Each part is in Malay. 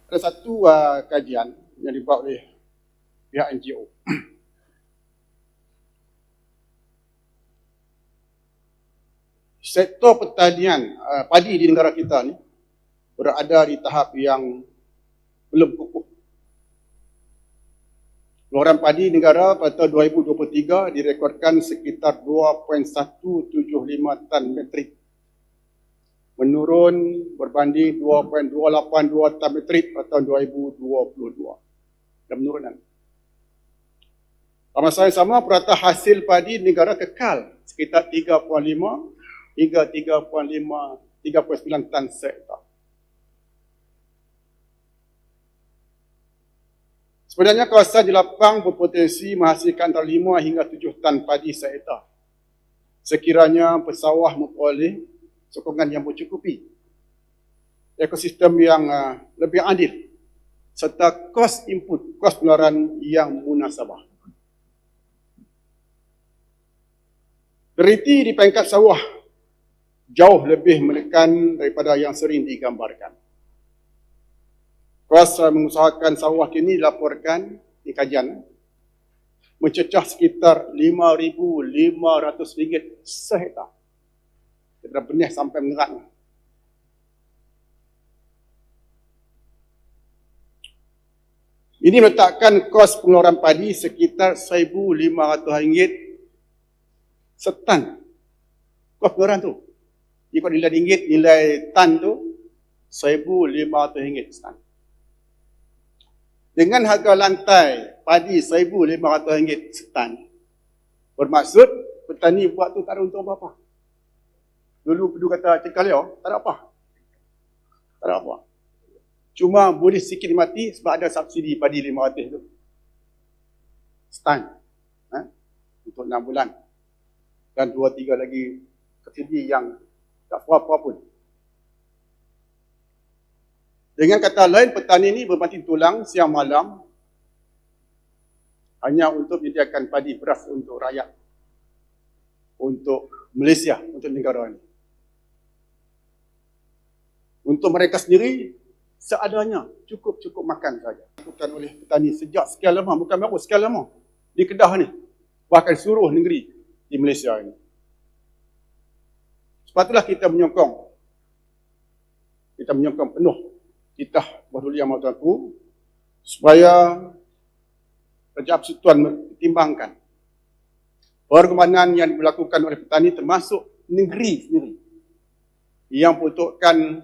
Ada satu kajian yang dibuat oleh pihak NGO. Sektor pertanian padi di negara kita ni berada di tahap yang belum kukuh. Pengeluaran padi negara pada tahun 2023 direkodkan sekitar 2.175 tan metrik. Menurun berbanding 2.282 tan metrik pada tahun 2022. Dan penurunan. Pada masa yang sama, purata hasil padi negara kekal sekitar 3.5 hingga 3.9 tan sehektar. Sebenarnya kawasan jelapang berpotensi menghasilkan antara 5 hingga 7 tan padi sehektar. Sekiranya pesawah memperoleh sokongan yang mencukupi, ekosistem yang lebih adil, serta kos input, kos pengeluaran yang munasabah. Deriti di peringkat sawah jauh lebih menekan daripada yang sering digambarkan. Kos mengusahakan sawah kini dilaporkan di kajian mencecah sekitar RM5,500 sehektar. Daripada benih sampai mengerat. Ini meletakkan kos pengeluaran padi sekitar RM1,500 setan. Kos pengeluaran tu. Jika nilai ringgit, nilai tan tu RM1,500 setan. Dengan harga lantai padi RM1,500 setan, bermaksud petani buat tu tak ada untung apa-apa. Dulu Pedu kata cekal dia, tak ada apa. Tak ada apa. Cuma boleh sikit mati sebab ada subsidi padi RM500 tu. Setan. Untuk 6 bulan. Dan 2-3 lagi subsidi yang tak apa-apa pun. Dengan kata lain, petani ini bermati tulang siang malam hanya untuk menyediakan padi beras untuk rakyat, untuk Malaysia, untuk negara ini. Untuk mereka sendiri, seadanya, cukup makan saja. Dilakukan oleh petani sejak sekian lama, bukan baru sekian lama, di Kedah ni, bahkan seluruh negeri di Malaysia ini. Sebab itulah kita menyokong penuh titah Bahru Yang Mahu supaya Kerajaan Persekutuan mempertimbangkan perkembangan yang dilakukan oleh petani termasuk negeri sendiri yang membutuhkan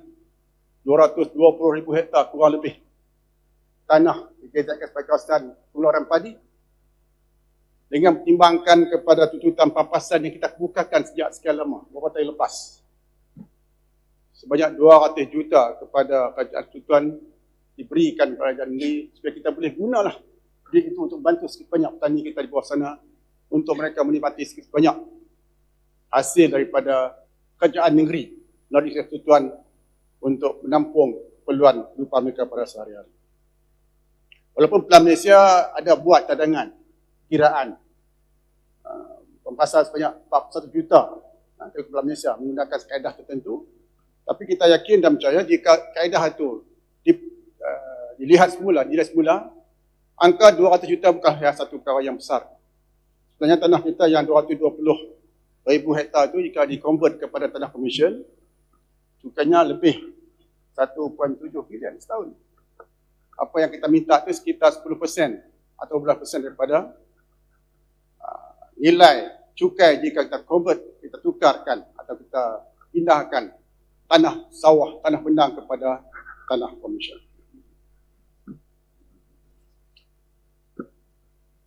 220,000 hektar kurang lebih tanah dikezakan sebagai kawasan pengeluaran padi dengan mempertimbangkan kepada tuntutan pampasan yang kita bukakan sejak sekian lama, beberapa tahun lepas. Sebanyak 200 juta kepada Kerajaan Persekutuan diberikan kepada kerajaan negeri supaya kita boleh gunalah duit itu untuk bantu sikit banyak petani kita di bawah sana untuk mereka menikmati sikit banyak hasil daripada kerajaan negeri melalui Persekutuan untuk menampung keperluan kehidupan mereka pada sehari-hari. Walaupun Pelan Malaysia ada buat cadangan kiraan pempasan sebanyak 41 juta ke Pelan Malaysia menggunakan kaedah tertentu. Tapi kita yakin dan percaya jika kaedah itu dilihat semula, angka 200 juta bukanlah satu perkara yang besar. Sebenarnya tanah kita yang 220,000 hektar itu jika dikonvert kepada tanah komersial, cukainya lebih 1.7 bilion setahun. Apa yang kita minta itu sekitar 10% atau 12% daripada nilai cukai jika kita convert, kita tukarkan atau kita pindahkan tanah sawah, tanah benang kepada tanah komersial.